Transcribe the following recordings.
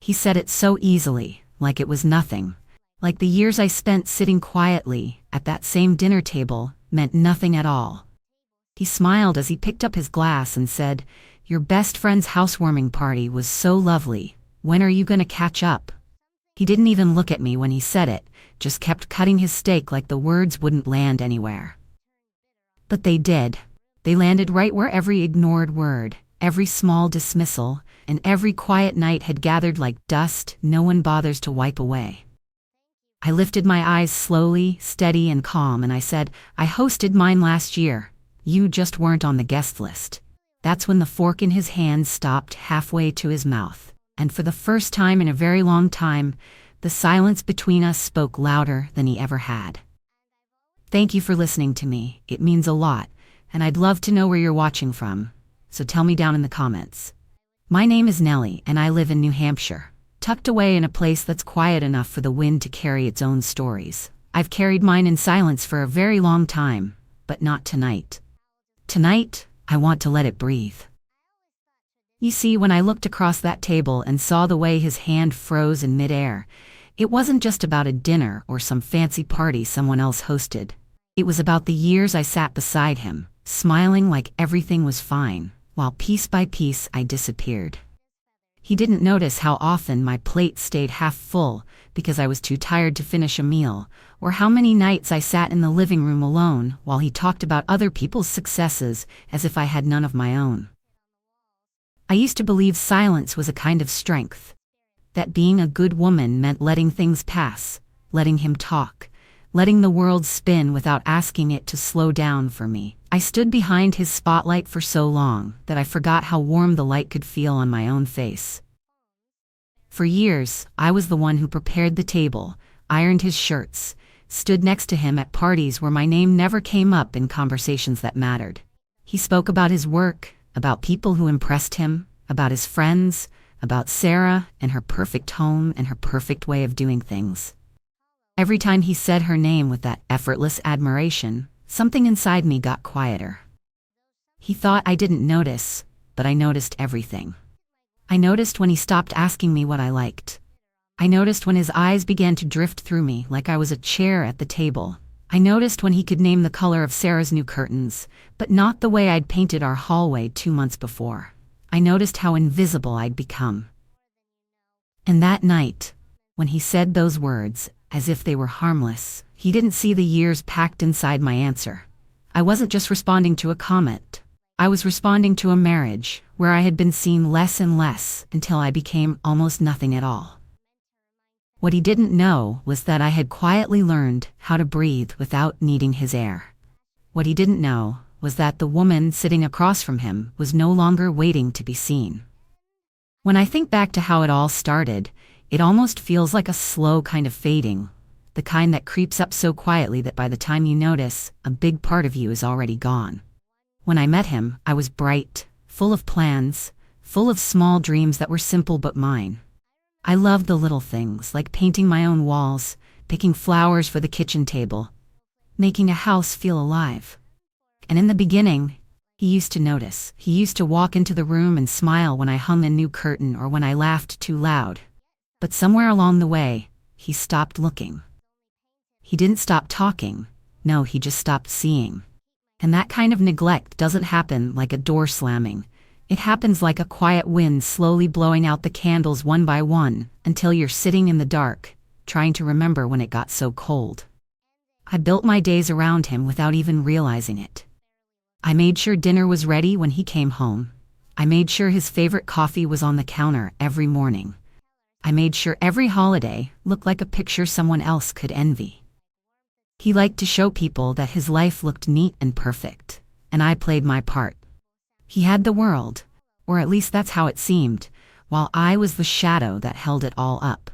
He said it so easily, like it was nothing. Like the years I spent sitting quietly at that same dinner table meant nothing at all. He smiled as he picked up his glass and said, "Your best friend's housewarming party was so lovely. When are you gonna catch up?" He didn't even look at me when he said it, just kept cutting his steak like the words wouldn't land anywhere. But they did. They landed right where every ignored word, every small dismissal, and every quiet night had gathered like dust no one bothers to wipe away. I lifted my eyes slowly, steady and calm, and I said, "I hosted mine last year. You just weren't on the guest list." That's when the fork in his hand stopped halfway to his mouth, and for the first time in a very long time, the silence between us spoke louder than he ever had. Thank you for listening to me. It means a lot, and I'd love to know where you're watching from, so tell me down in the comments. My name is Nellie, and I live in New Hampshire, tucked away in a place that's quiet enough for the wind to carry its own stories. I've carried mine in silence for a very long time, but not tonight. Tonight, I want to let it breathe. You see, when I looked across that table and saw the way his hand froze in midair, it wasn't just about a dinner or some fancy party someone else hosted. It was about the years I sat beside him, smiling like everything was fine, while piece by piece I disappeared. He didn't notice how often my plate stayed half full because I was too tired to finish a meal, or how many nights I sat in the living room alone while he talked about other people's successes as if I had none of my own. I used to believe silence was a kind of strength, that being a good woman meant letting things pass, letting him talk, letting the world spin without asking it to slow down for me. I stood behind his spotlight for so long that I forgot how warm the light could feel on my own face. For years, I was the one who prepared the table, ironed his shirts, stood next to him at parties where my name never came up in conversations that mattered. He spoke about his work, about people who impressed him, about his friends, about Sarah and her perfect home and her perfect way of doing things. Every time he said her name with that effortless admiration, something inside me got quieter. He thought I didn't notice, but I noticed everything. I noticed when he stopped asking me what I liked. I noticed when his eyes began to drift through me like I was a chair at the table. I noticed when he could name the color of Sarah's new curtains, but not the way I'd painted our hallway 2 months before. I noticed how invisible I'd become. And that night, when he said those words, as if they were harmless, he didn't see the years packed inside my answer. I wasn't just responding to a comment. I was responding to a marriage where I had been seen less and less until I became almost nothing at all. What he didn't know was that I had quietly learned how to breathe without needing his air. What he didn't know was that the woman sitting across from him was no longer waiting to be seen. When I think back to how it all started, it almost feels like a slow kind of fading, the kind that creeps up so quietly that by the time you notice, a big part of you is already gone. When I met him, I was bright, full of plans, full of small dreams that were simple but mine. I loved the little things, like painting my own walls, picking flowers for the kitchen table, making a house feel alive. And in the beginning, he used to notice. He used to walk into the room and smile when I hung a new curtain or when I laughed too loud. But somewhere along the way, he stopped looking. He didn't stop talking. No, he just stopped seeing. And that kind of neglect doesn't happen like a door slamming. It happens like a quiet wind slowly blowing out the candles one by one until you're sitting in the dark, trying to remember when it got so cold. I built my days around him without even realizing it. I made sure dinner was ready when he came home. I made sure his favorite coffee was on the counter every morning. I made sure every holiday looked like a picture someone else could envy. He liked to show people that his life looked neat and perfect, and I played my part. He had the world, or at least that's how it seemed, while I was the shadow that held it all up.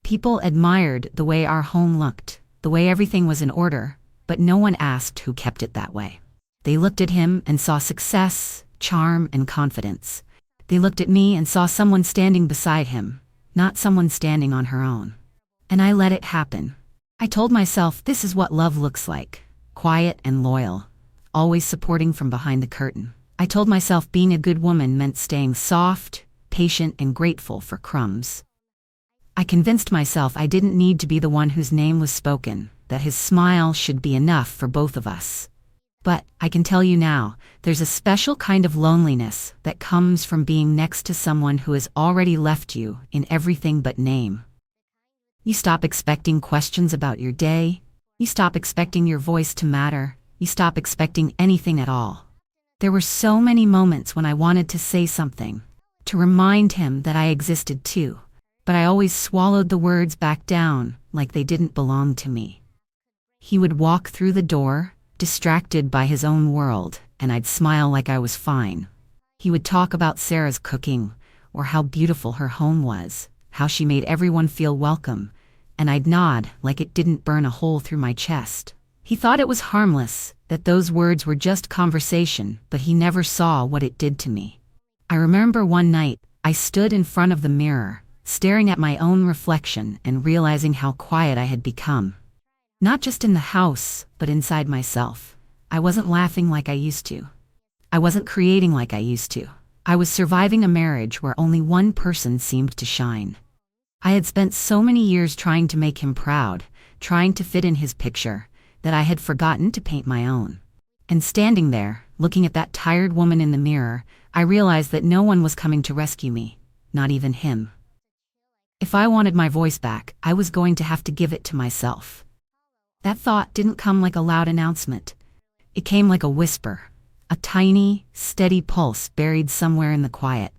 People admired the way our home looked, the way everything was in order, but no one asked who kept it that way. They looked at him and saw success, charm, and confidence. They looked at me and saw someone standing beside him, not someone standing on her own. And I let it happen. I told myself this is what love looks like, quiet and loyal, always supporting from behind the curtain. I told myself being a good woman meant staying soft, patient and grateful for crumbs. I convinced myself I didn't need to be the one whose name was spoken, that his smile should be enough for both of us. But I can tell you now, there's a special kind of loneliness that comes from being next to someone who has already left you in everything but name. You stop expecting questions about your day. You stop expecting your voice to matter. You stop expecting anything at all. There were so many moments when I wanted to say something, to remind him that I existed too, but I always swallowed the words back down like they didn't belong to me. He would walk through the door, distracted by his own world, and I'd smile like I was fine. He would talk about Sarah's cooking, or how beautiful her home was, how she made everyone feel welcome, and I'd nod like it didn't burn a hole through my chest. He thought it was harmless, that those words were just conversation, but he never saw what it did to me. I remember one night, I stood in front of the mirror, staring at my own reflection and realizing how quiet I had become. Not just in the house, but inside myself. I wasn't laughing like I used to. I wasn't creating like I used to. I was surviving a marriage where only one person seemed to shine. I had spent so many years trying to make him proud, trying to fit in his picture, that I had forgotten to paint my own. And standing there, looking at that tired woman in the mirror, I realized that no one was coming to rescue me, not even him. If I wanted my voice back, I was going to have to give it to myself. That thought didn't come like a loud announcement. It came like a whisper, a tiny, steady pulse buried somewhere in the quiet.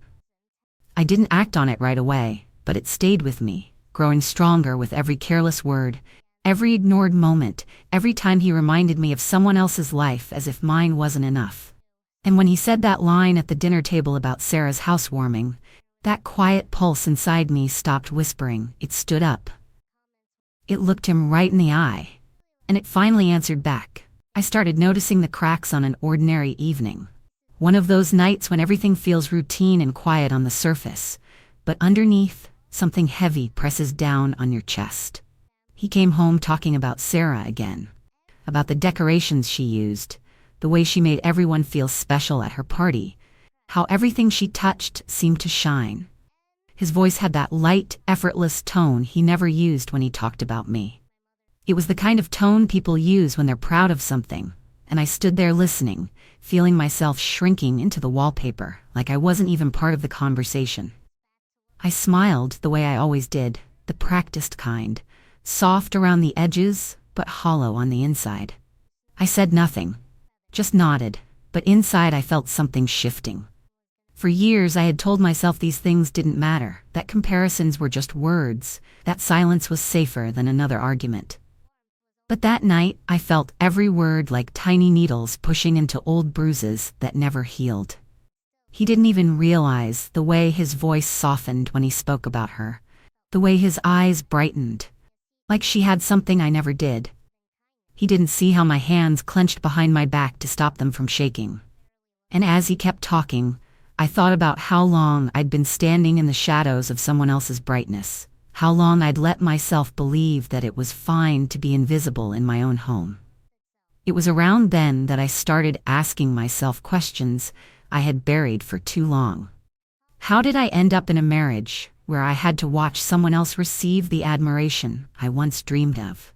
I didn't act on it right away, but it stayed with me, growing stronger with every careless word, every ignored moment, every time he reminded me of someone else's life as if mine wasn't enough. And when he said that line at the dinner table about Sarah's housewarming, that quiet pulse inside me stopped whispering. It stood up. It looked him right in the eye. And it finally answered back. I started noticing the cracks on an ordinary evening. One of those nights when everything feels routine and quiet on the surface, but underneath, something heavy presses down on your chest. He came home talking about Sarah again, about the decorations she used, the way she made everyone feel special at her party, how everything she touched seemed to shine. His voice had that light, effortless tone he never used when he talked about me. It was the kind of tone people use when they're proud of something, and I stood there listening, feeling myself shrinking into the wallpaper, like I wasn't even part of the conversation. I smiled the way I always did, the practiced kind, soft around the edges, but hollow on the inside. I said nothing, just nodded, but inside I felt something shifting. For years I had told myself these things didn't matter, that comparisons were just words, that silence was safer than another argument. But that night, I felt every word like tiny needles pushing into old bruises that never healed. He didn't even realize the way his voice softened when he spoke about her, the way his eyes brightened, like she had something I never did. He didn't see how my hands clenched behind my back to stop them from shaking. And as he kept talking, I thought about how long I'd been standing in the shadows of someone else's brightness. How long I'd let myself believe that it was fine to be invisible in my own home. It was around then that I started asking myself questions I had buried for too long. How did I end up in a marriage where I had to watch someone else receive the admiration I once dreamed of?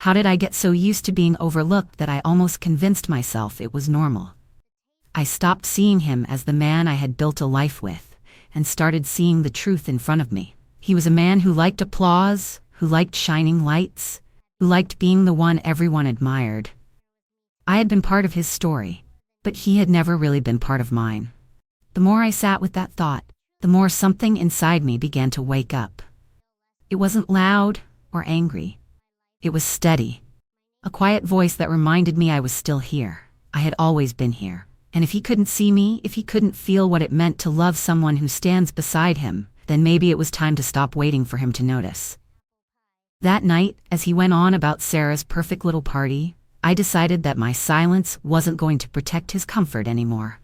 How did I get so used to being overlooked that I almost convinced myself it was normal? I stopped seeing him as the man I had built a life with, and started seeing the truth in front of me. He was a man who liked applause, who liked shining lights, who liked being the one everyone admired. I had been part of his story, but he had never really been part of mine. The more I sat with that thought, the more something inside me began to wake up. It wasn't loud or angry. It was steady. A quiet voice that reminded me I was still here. I had always been here. And if he couldn't see me, if he couldn't feel what it meant to love someone who stands beside him, then maybe it was time to stop waiting for him to notice. That night, as he went on about Sarah's perfect little party, I decided that my silence wasn't going to protect his comfort anymore.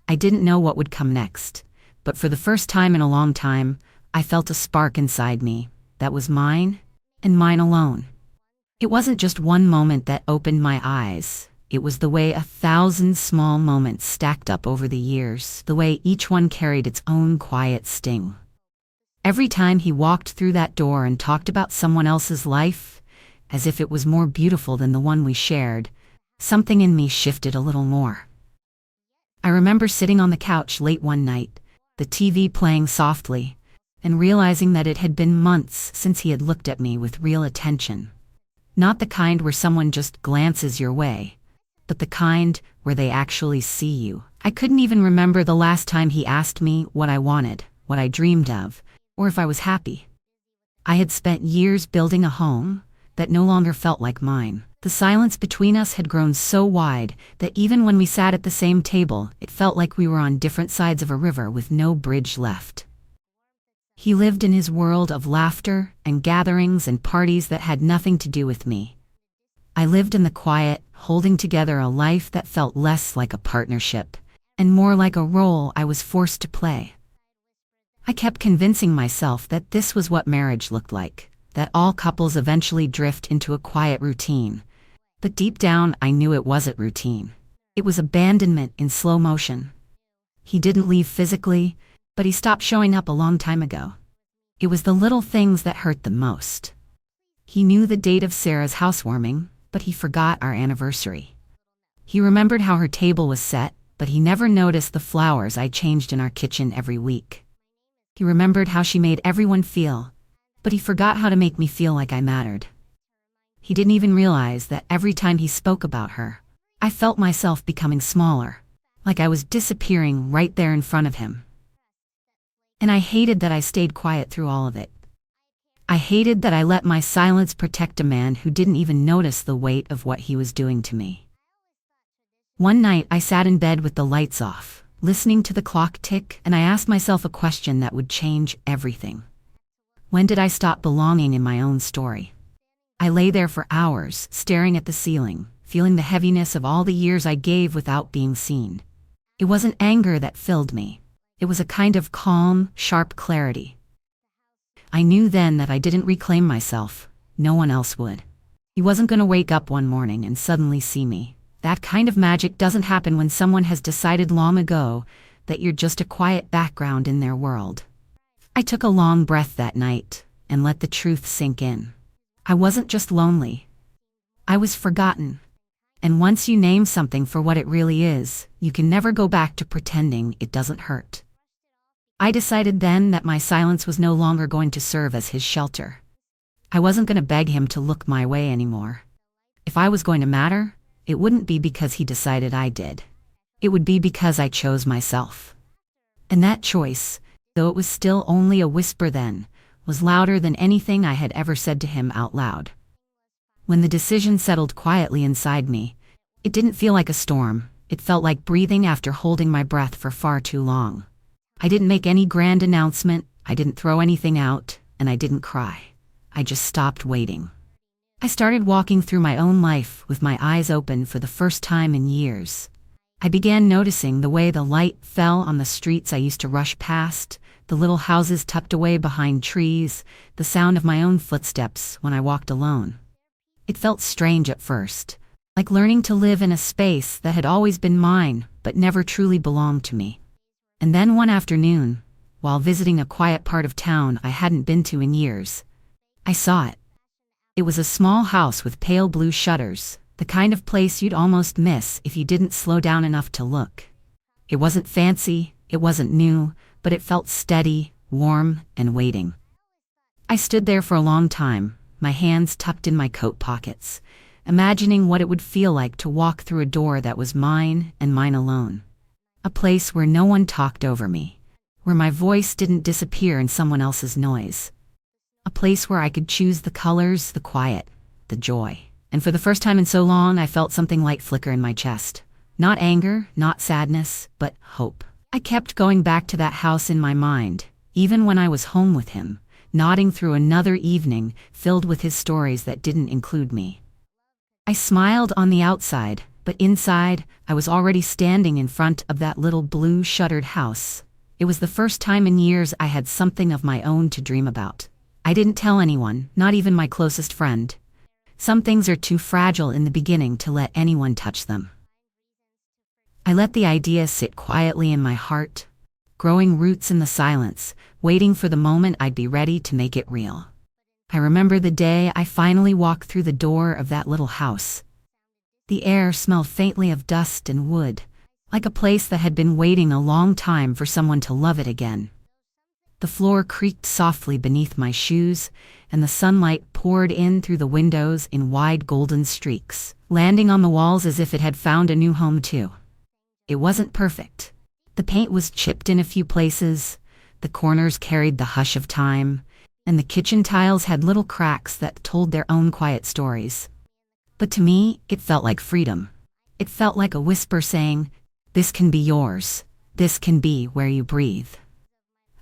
I didn't know what would come next, but for the first time in a long time, I felt a spark inside me that was mine and mine alone. It wasn't just one moment that opened my eyes. It was the way 1,000 small moments stacked up over the years, the way each one carried its own quiet sting. Every time he walked through that door and talked about someone else's life, as if it was more beautiful than the one we shared, something in me shifted a little more. I remember sitting on the couch late one night, the TV playing softly, and realizing that it had been months since he had looked at me with real attention. Not the kind where someone just glances your way, but the kind where they actually see you. I couldn't even remember the last time he asked me what I wanted, what I dreamed of, or if I was happy. I had spent years building a home that no longer felt like mine. The silence between us had grown so wide that even when we sat at the same table, it felt like we were on different sides of a river with no bridge left. He lived in his world of laughter and gatherings and parties that had nothing to do with me. I lived in the quiet, holding together a life that felt less like a partnership and more like a role I was forced to play. I kept convincing myself that this was what marriage looked like, that all couples eventually drift into a quiet routine. But deep down, I knew it wasn't routine. It was abandonment in slow motion. He didn't leave physically, but he stopped showing up a long time ago. It was the little things that hurt the most. He knew the date of Sarah's housewarming, but he forgot our anniversary. He remembered how her table was set, but he never noticed the flowers I changed in our kitchen every week. He remembered how she made everyone feel, but he forgot how to make me feel like I mattered. He didn't even realize that every time he spoke about her, I felt myself becoming smaller, like I was disappearing right there in front of him. And I hated that I stayed quiet through all of it. I hated that I let my silence protect a man who didn't even notice the weight of what he was doing to me. One night I sat in bed with the lights off, listening to the clock tick, and I asked myself a question that would change everything. When did I stop belonging in my own story? I lay there for hours, staring at the ceiling, feeling the heaviness of all the years I gave without being seen. It wasn't anger that filled me. It was a kind of calm, sharp clarity. I knew then that I didn't reclaim myself. No one else would. He wasn't going to wake up one morning and suddenly see me. That kind of magic doesn't happen when someone has decided long ago that you're just a quiet background in their world. I took a long breath that night and let the truth sink in. I wasn't just lonely. I was forgotten. And once you name something for what it really is, you can never go back to pretending it doesn't hurt. I decided then that my silence was no longer going to serve as his shelter. I wasn't going to beg him to look my way anymore. If I was going to matter, it wouldn't be because he decided I did. It would be because I chose myself. And that choice, though it was still only a whisper then, was louder than anything I had ever said to him out loud. When the decision settled quietly inside me, it didn't feel like a storm. It felt like breathing after holding my breath for far too long. I didn't make any grand announcement, I didn't throw anything out, and I didn't cry. I just stopped waiting. I started walking through my own life with my eyes open for the first time in years. I began noticing the way the light fell on the streets I used to rush past, the little houses tucked away behind trees, the sound of my own footsteps when I walked alone. It felt strange at first, like learning to live in a space that had always been mine but never truly belonged to me. And then one afternoon, while visiting a quiet part of town I hadn't been to in years, I saw it. It was a small house with pale blue shutters, the kind of place you'd almost miss if you didn't slow down enough to look. It wasn't fancy, it wasn't new, but it felt steady, warm, and waiting. I stood there for a long time, my hands tucked in my coat pockets, imagining what it would feel like to walk through a door that was mine and mine alone. A place where no one talked over me, where my voice didn't disappear in someone else's noise. A place where I could choose the colors, the quiet, the joy. And for the first time in so long, I felt something light flicker in my chest. Not anger, not sadness, but hope. I kept going back to that house in my mind, even when I was home with him, nodding through another evening filled with his stories that didn't include me. I smiled on the outside, but inside, I was already standing in front of that little blue shuttered house. It was the first time in years I had something of my own to dream about. I didn't tell anyone, not even my closest friend. Some things are too fragile in the beginning to let anyone touch them. I let the idea sit quietly in my heart, growing roots in the silence, waiting for the moment I'd be ready to make it real. I remember the day I finally walked through the door of that little house. The air smelled faintly of dust and wood, like a place that had been waiting a long time for someone to love it again. The floor creaked softly beneath my shoes, and the sunlight poured in through the windows in wide golden streaks, landing on the walls as if it had found a new home too. It wasn't perfect. The paint was chipped in a few places, the corners carried the hush of time, and the kitchen tiles had little cracks that told their own quiet stories. But to me, it felt like freedom. It felt like a whisper saying, "This can be yours. This can be where you breathe."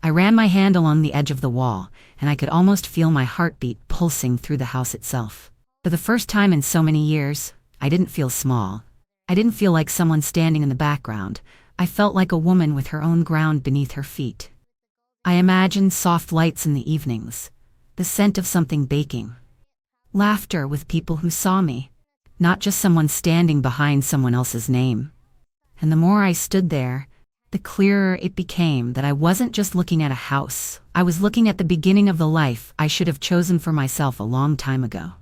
I ran my hand along the edge of the wall, and I could almost feel my heartbeat pulsing through the house itself. For the first time in so many years, I didn't feel small. I didn't feel like someone standing in the background. I felt like a woman with her own ground beneath her feet. I imagined soft lights in the evenings, the scent of something baking, laughter with people who saw me, not just someone standing behind someone else's name. And the more I stood there, the clearer it became that I wasn't just looking at a house. I was looking at the beginning of the life I should have chosen for myself a long time ago.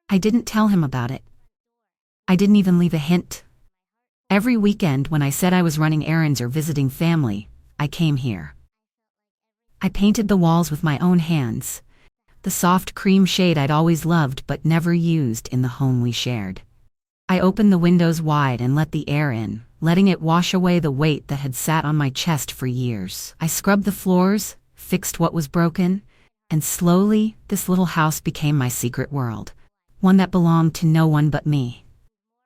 I didn't tell him about it. I didn't even leave a hint. Every weekend when I said I was running errands or visiting family, I came here. I painted the walls with my own hands, the soft cream shade I'd always loved but never used in the home we shared. I opened the windows wide and let the air in, letting it wash away the weight that had sat on my chest for years. I scrubbed the floors, fixed what was broken, and slowly, this little house became my secret world, one that belonged to no one but me.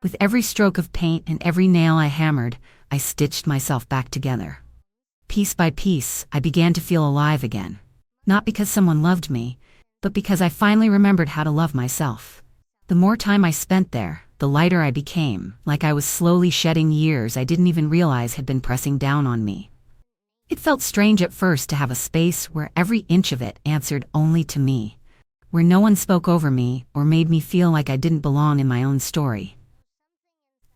With every stroke of paint and every nail I hammered, I stitched myself back together. Piece by piece, I began to feel alive again. Not because someone loved me, but because I finally remembered how to love myself. The more time I spent there, the lighter I became, like I was slowly shedding years I didn't even realize had been pressing down on me. It felt strange at first to have a space where every inch of it answered only to me, where no one spoke over me or made me feel like I didn't belong in my own story.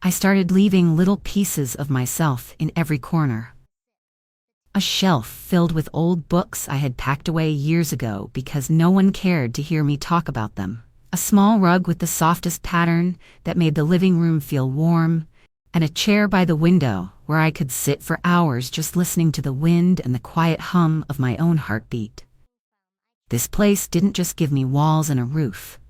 I started leaving little pieces of myself in every corner. A shelf filled with old books I had packed away years ago because no one cared to hear me talk about them. A small rug with the softest pattern that made the living room feel warm, and a chair by the window where I could sit for hours just listening to the wind and the quiet hum of my own heartbeat. This place didn't just give me walls and a roof.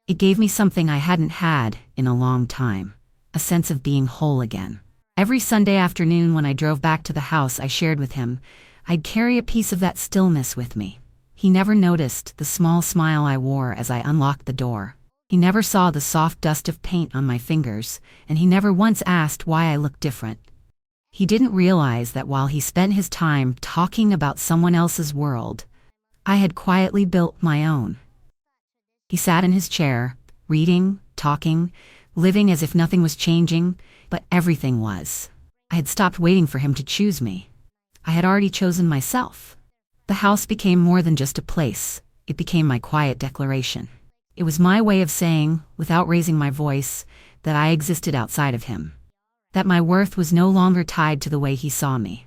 It gave me something I hadn't had in a long time, a sense of being whole again. Every Sunday afternoon when I drove back to the house I shared with him, I'd carry a piece of that stillness with me. He never noticed the small smile I wore as I unlocked the door. He never saw the soft dust of paint on my fingers, and he never once asked why I looked different. He didn't realize that while he spent his time talking about someone else's world, I had quietly built my own. He sat in his chair, reading, talking, living as if nothing was changing, but everything was. I had stopped waiting for him to choose me. I had already chosen myself. The house became more than just a place. It became my quiet declaration. It was my way of saying, without raising my voice, that I existed outside of him. That my worth was no longer tied to the way he saw me.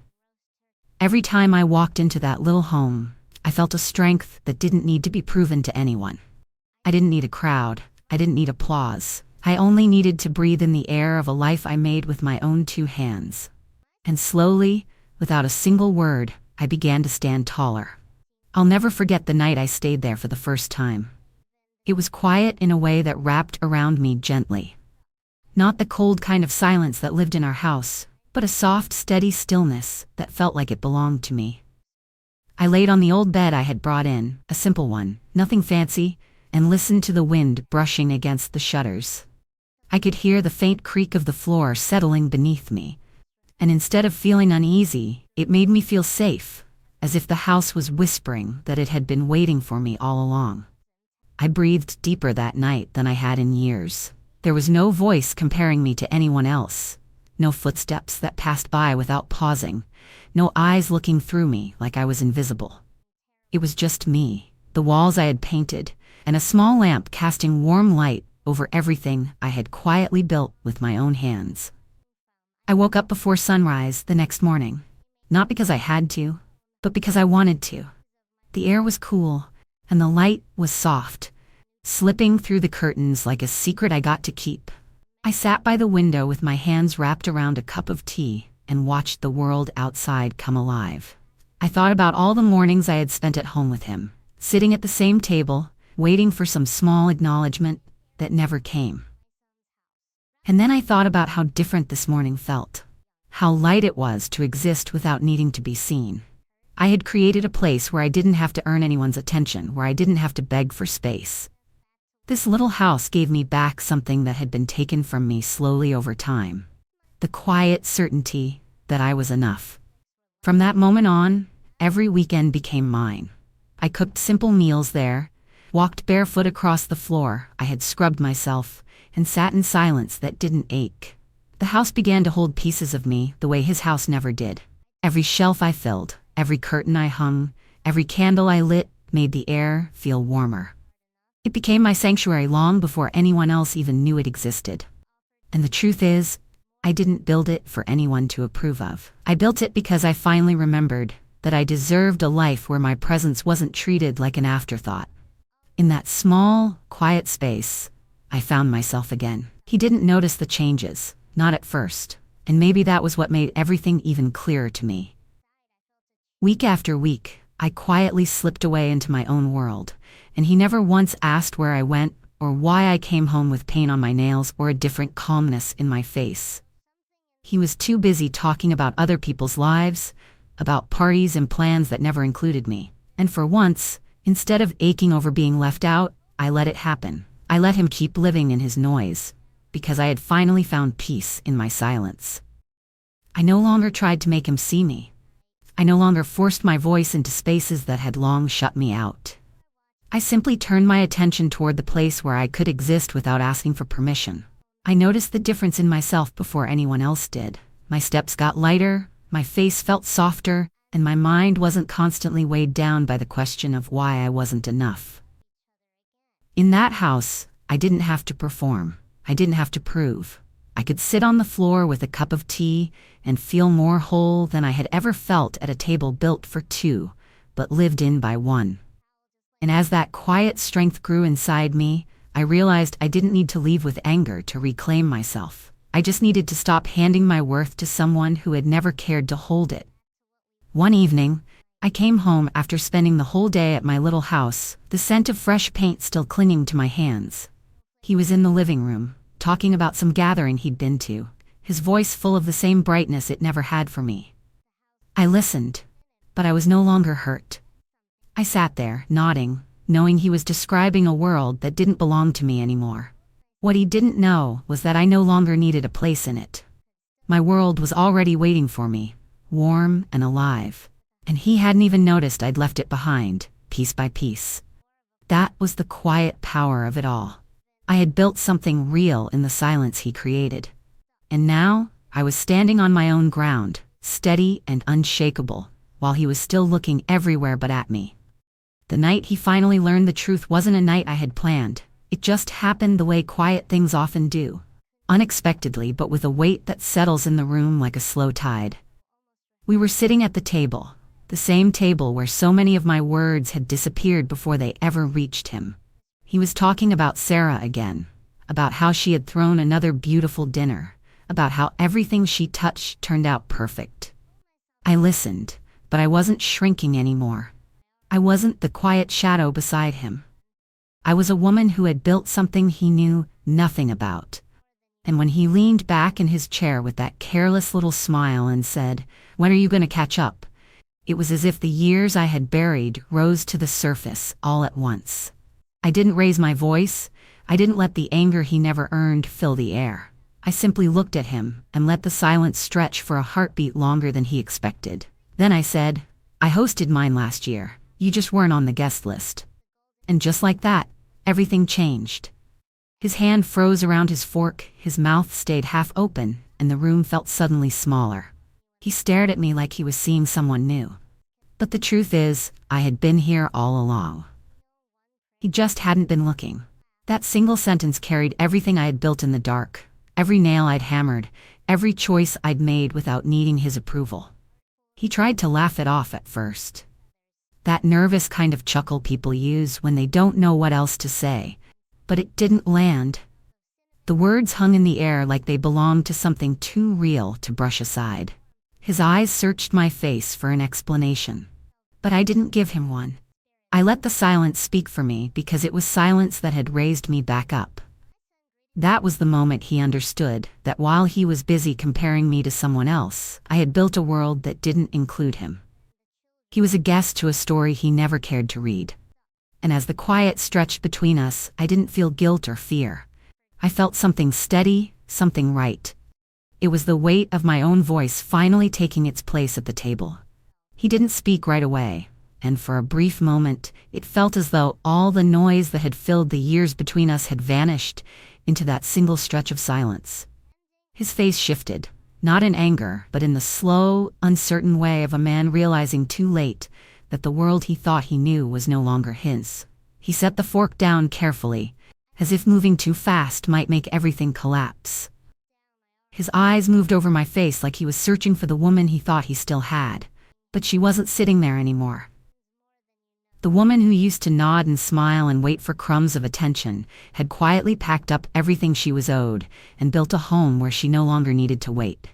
Every time I walked into that little home, I felt a strength that didn't need to be proven to anyone. I didn't need a crowd. I didn't need applause. I only needed to breathe in the air of a life I made with my own two hands. And slowly, without a single word, I began to stand taller. I'll never forget the night I stayed there for the first time. It was quiet in a way that wrapped around me gently. Not the cold kind of silence that lived in our house, but a soft, steady stillness that felt like it belonged to me. I laid on the old bed I had brought in, a simple one, nothing fancy, and listened to the wind brushing against the shutters. I could hear the faint creak of the floor settling beneath me, and instead of feeling uneasy, it made me feel safe, as if the house was whispering that it had been waiting for me all along. I breathed deeper that night than I had in years. There was no voice comparing me to anyone else, no footsteps that passed by without pausing, no eyes looking through me like I was invisible. It was just me, the walls I had painted, and a small lamp casting warm light over everything I had quietly built with my own hands. I woke up before sunrise the next morning, not because I had to, but because I wanted to. The air was cool, and the light was soft, slipping through the curtains like a secret I got to keep. I sat by the window with my hands wrapped around a cup of tea and watched the world outside come alive. I thought about all the mornings I had spent at home with him, sitting at the same table, waiting for some small acknowledgement that never came. And then I thought about how different this morning felt, how light it was to exist without needing to be seen. I had created a place where I didn't have to earn anyone's attention, where I didn't have to beg for space. This little house gave me back something that had been taken from me slowly over time. The quiet certainty that I was enough. From that moment on, every weekend became mine. I cooked simple meals there, walked barefoot across the floor I had scrubbed myself, and sat in silence that didn't ache. The house began to hold pieces of me the way his house never did. Every shelf I filled, every curtain I hung, every candle I lit made the air feel warmer. It became my sanctuary long before anyone else even knew it existed. And the truth is, I didn't build it for anyone to approve of. I built it because I finally remembered that I deserved a life where my presence wasn't treated like an afterthought. In that small, quiet space, I found myself again. He didn't notice the changes, not at first, and maybe that was what made everything even clearer to me. Week after week, I quietly slipped away into my own world, and he never once asked where I went or why I came home with paint on my nails or a different calmness in my face. He was too busy talking about other people's lives, about parties and plans that never included me. And for once, instead of aching over being left out, I let it happen. I let him keep living in his noise, because I had finally found peace in my silence. I no longer tried to make him see me. I no longer forced my voice into spaces that had long shut me out. I simply turned my attention toward the place where I could exist without asking for permission. I noticed the difference in myself before anyone else did. My steps got lighter, my face felt softer, and my mind wasn't constantly weighed down by the question of why I wasn't enough. In that house, I didn't have to perform. I didn't have to prove. I could sit on the floor with a cup of tea and feel more whole than I had ever felt at a table built for two, but lived in by one. And as that quiet strength grew inside me, I realized I didn't need to leave with anger to reclaim myself. I just needed to stop handing my worth to someone who had never cared to hold it. One evening, I came home after spending the whole day at my little house, the scent of fresh paint still clinging to my hands. He was in the living room, talking about some gathering he'd been to, his voice full of the same brightness it never had for me. I listened, but I was no longer hurt. I sat there, nodding, knowing he was describing a world that didn't belong to me anymore. What he didn't know was that I no longer needed a place in it. My world was already waiting for me, warm and alive, and he hadn't even noticed I'd left it behind, piece by piece. That was the quiet power of it all. I had built something real in the silence he created. And now, I was standing on my own ground, steady and unshakable, while he was still looking everywhere but at me. The night he finally learned the truth wasn't a night I had planned. It just happened the way quiet things often do. Unexpectedly, but with a weight that settles in the room like a slow tide. We were sitting at the table, the same table where so many of my words had disappeared before they ever reached him. He was talking about Sarah again, about how she had thrown another beautiful dinner, about how everything she touched turned out perfect. I listened, but I wasn't shrinking anymore. I wasn't the quiet shadow beside him. I was a woman who had built something he knew nothing about. And when he leaned back in his chair with that careless little smile and said, "When are you going to catch up?" it was as if the years I had buried rose to the surface all at once. I didn't raise my voice. I didn't let the anger he never earned fill the air. I simply looked at him and let the silence stretch for a heartbeat longer than he expected. Then I said, "I hosted mine last year. You just weren't on the guest list." And just like that, everything changed. His hand froze around his fork, his mouth stayed half open, and the room felt suddenly smaller. He stared at me like he was seeing someone new. But the truth is, I had been here all along. He just hadn't been looking. That single sentence carried everything I had built in the dark, every nail I'd hammered, every choice I'd made without needing his approval. He tried to laugh it off at first. That nervous kind of chuckle people use when they don't know what else to say. But it didn't land. The words hung in the air like they belonged to something too real to brush aside. His eyes searched my face for an explanation. But I didn't give him one. I let the silence speak for me because it was silence that had raised me back up. That was the moment he understood that while he was busy comparing me to someone else, I had built a world that didn't include him. He was a guest to a story he never cared to read. And as the quiet stretched between us, I didn't feel guilt or fear. I felt something steady, something right. It was the weight of my own voice finally taking its place at the table. He didn't speak right away, and for a brief moment, it felt as though all the noise that had filled the years between us had vanished into that single stretch of silence. His face shifted, not in anger, but in the slow, uncertain way of a man realizing too late that the world he thought he knew was no longer his. He set the fork down carefully, as if moving too fast might make everything collapse. His eyes moved over my face like he was searching for the woman he thought he still had, but she wasn't sitting there anymore. The woman who used to nod and smile and wait for crumbs of attention had quietly packed up everything she was owed and built a home where she no longer needed to wait.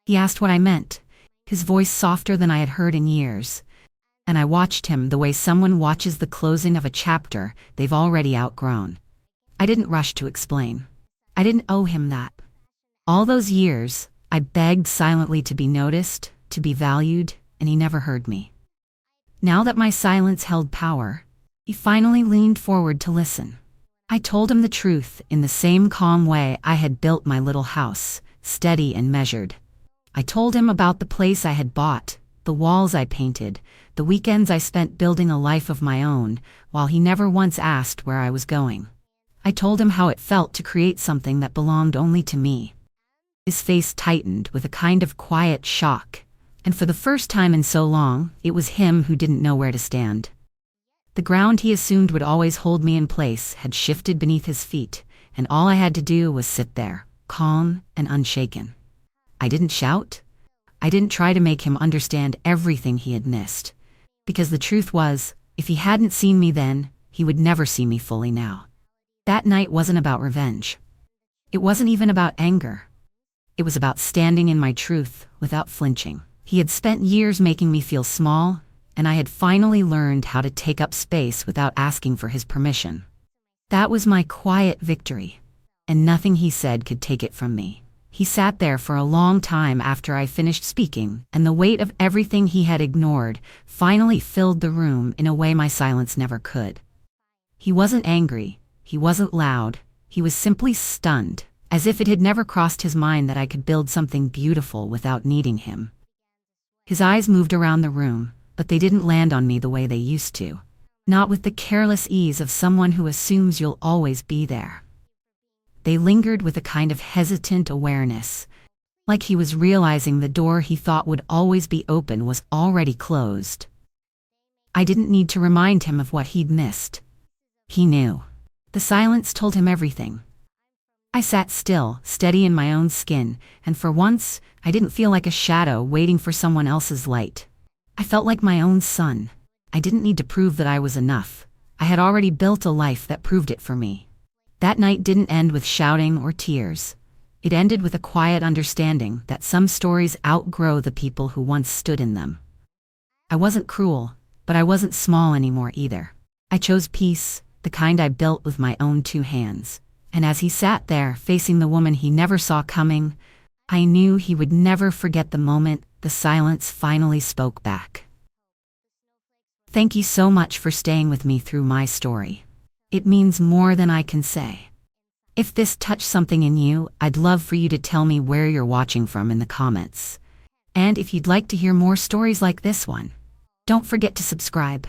He asked what I meant, his voice softer than I had heard in years, and I watched him the way someone watches the closing of a chapter they've already outgrown. I didn't rush to explain. I didn't owe him that. All those years, I begged silently to be noticed, to be valued, and he never heard me. Now that my silence held power, he finally leaned forward to listen. I told him the truth in the same calm way I had built my little house, steady and measured. I told him about the place I had bought, the walls I painted, the weekends I spent building a life of my own, while he never once asked where I was going. I told him how it felt to create something that belonged only to me. His face tightened with a kind of quiet shock, and for the first time in so long, it was him who didn't know where to stand. The ground he assumed would always hold me in place had shifted beneath his feet, and all I had to do was sit there, calm and unshaken. I didn't shout. I didn't try to make him understand everything he had missed, because the truth was, if he hadn't seen me then, he would never see me fully now. That night wasn't about revenge. It wasn't even about anger. It was about standing in my truth without flinching. He had spent years making me feel small, and I had finally learned how to take up space without asking for his permission. That was my quiet victory, and nothing he said could take it from me. He sat there for a long time after I finished speaking, and the weight of everything he had ignored finally filled the room in a way my silence never could. He wasn't angry. He wasn't loud. He was simply stunned, as if it had never crossed his mind that I could build something beautiful without needing him. His eyes moved around the room, but they didn't land on me the way they used to. Not with the careless ease of someone who assumes you'll always be there. They lingered with a kind of hesitant awareness, like he was realizing the door he thought would always be open was already closed. I didn't need to remind him of what he'd missed. He knew. The silence told him everything. I sat still, steady in my own skin, and for once, I didn't feel like a shadow waiting for someone else's light. I felt like my own sun. I didn't need to prove that I was enough. I had already built a life that proved it for me. That night didn't end with shouting or tears. It ended with a quiet understanding that some stories outgrow the people who once stood in them. I wasn't cruel, but I wasn't small anymore either. I chose peace, the kind I built with my own two hands. And as he sat there, facing the woman he never saw coming, I knew he would never forget the moment the silence finally spoke back. Thank you so much for staying with me through my story. It means more than I can say. If this touched something in you, I'd love for you to tell me where you're watching from in the comments. And if you'd like to hear more stories like this one, don't forget to subscribe.